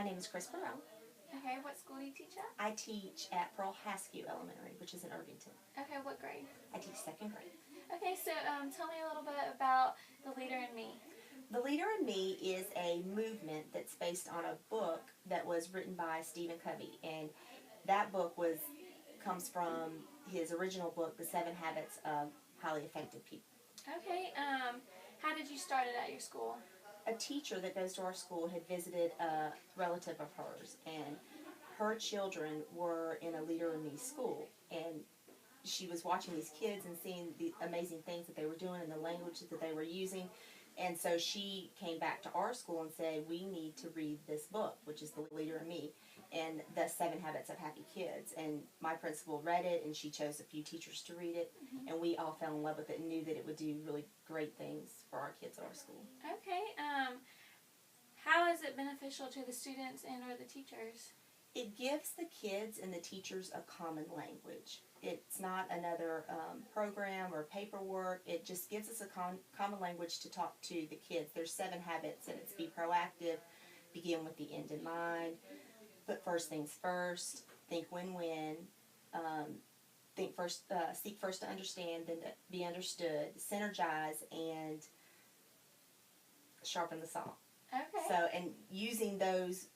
name is Chris Burrell. Okay, what school do you teach at? I teach at Burrell Elementary, which is in Irvington. Okay, what grade? I teach second grade. Okay, so tell me a little bit about The Leader in Me. The Leader in Me is a movement that's based on a book that was written by Stephen Covey, and that book comes from his original book, The 7 Habits of Highly Effective People. Okay, how did you start it at your school? A teacher that goes to our school had visited a relative of hers, and her children were in a Leader in Me school, and she was watching these kids and seeing the amazing things that they were doing and the language that they were using. And so she came back to our school and said, we need to read this book, which is The Leader in Me, and the 7 Habits of Happy Kids. And my principal read it, and she chose a few teachers to read it, and we all fell in love with it and knew that it would do really great things for our kids at our school. Okay, how is it beneficial to the students and or the teachers? It gives the kids and the teachers a common language. It's not another program or paperwork. It just gives us a common language to talk to the kids. There's 7 habits, and it's be proactive, begin with the end in mind, put first things first, think win-win, seek first to understand, then to be understood, synergize, and sharpen the saw. Okay. So, and using those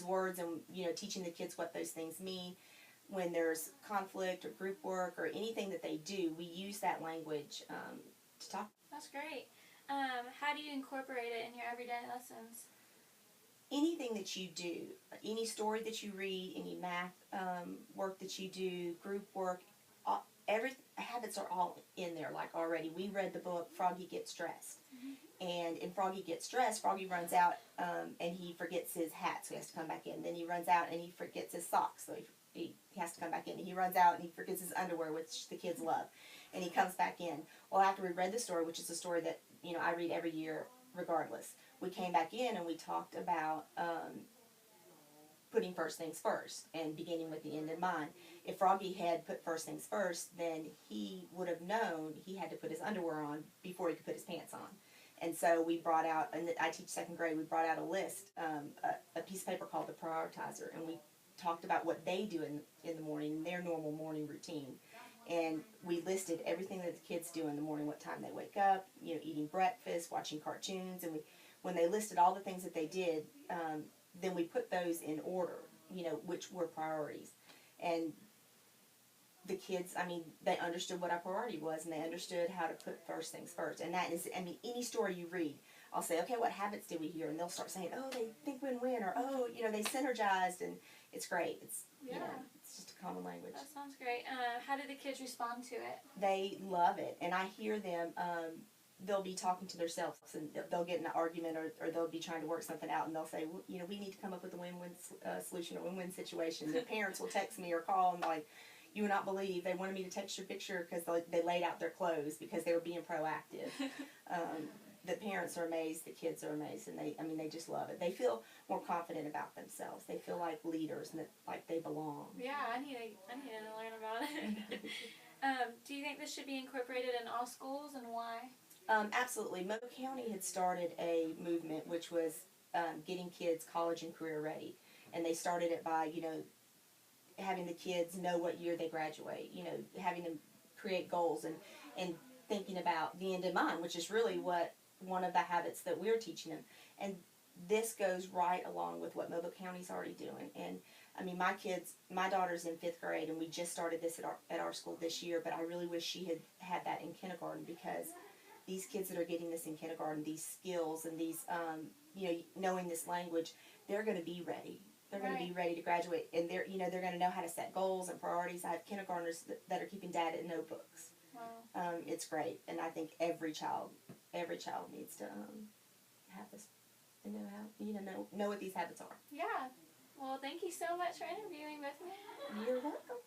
words and, teaching the kids what those things mean. When there's conflict or group work or anything that they do, we use that language to talk. That's great. How do you incorporate it in your everyday lessons? Anything that you do, any story that you read, any math work that you do, group work, habits are all in there like already. We read the book Froggy Gets Dressed. And in Froggy Gets Dressed, Froggy runs out and he forgets his hat, so he has to come back in. Then he runs out and he forgets his socks, so he has to come back in. And he runs out and he forgets his underwear, which the kids love, and he comes back in. Well, after we read the story, which is a story that I read every year regardless, we came back in and we talked about putting first things first and beginning with the end in mind. If Froggy had put first things first, then he would have known he had to put his underwear on before he could put his pants on. And so we brought out, and I teach second grade, we brought out a list, a piece of paper called the Prioritizer, and we talked about what they do in the morning, their normal morning routine. And we listed everything that the kids do in the morning, what time they wake up, eating breakfast, watching cartoons, and when they listed all the things that they did, then we put those in order, which were priorities. And the kids, they understood what our priority was, and they understood how to put first things first. And that is, any story you read, I'll say, okay, what habits did we hear? And they'll start saying, oh, they think win-win, or, oh, they synergized, and it's great. It's, it's just a common language. That sounds great. How do the kids respond to it? They love it, and I hear them, they'll be talking to themselves, and they'll get in an argument, or they'll be trying to work something out, and they'll say, well, we need to come up with a win-win solution, or win-win situation. Their parents will text me or call, and like, you would not believe, they wanted me to text your picture because they laid out their clothes because they were being proactive. The parents are amazed, the kids are amazed, and they just love it. They feel more confident about themselves. They feel like leaders and that, like they belong. Yeah, I need to learn about it. Do you think this should be incorporated in all schools, and why? Absolutely. Mobile County had started a movement which was getting kids college and career ready, and they started it by having the kids know what year they graduate, having them create goals and thinking about the end in mind, which is really one of the habits that we're teaching them. And this goes right along with what Mobile County's already doing. And my daughter's in 5th grade, and we just started this at our school this year, but I really wish she had that in kindergarten, because these kids that are getting this in kindergarten, these skills and these, knowing this language, they're going to be ready. They're going to be ready to graduate, and they're going to know how to set goals and priorities. I have kindergartners that are keeping data notebooks. Wow. It's great, and I think every child needs to have this, and know what these habits are. Yeah. Well, thank you so much for interviewing with me. You're welcome.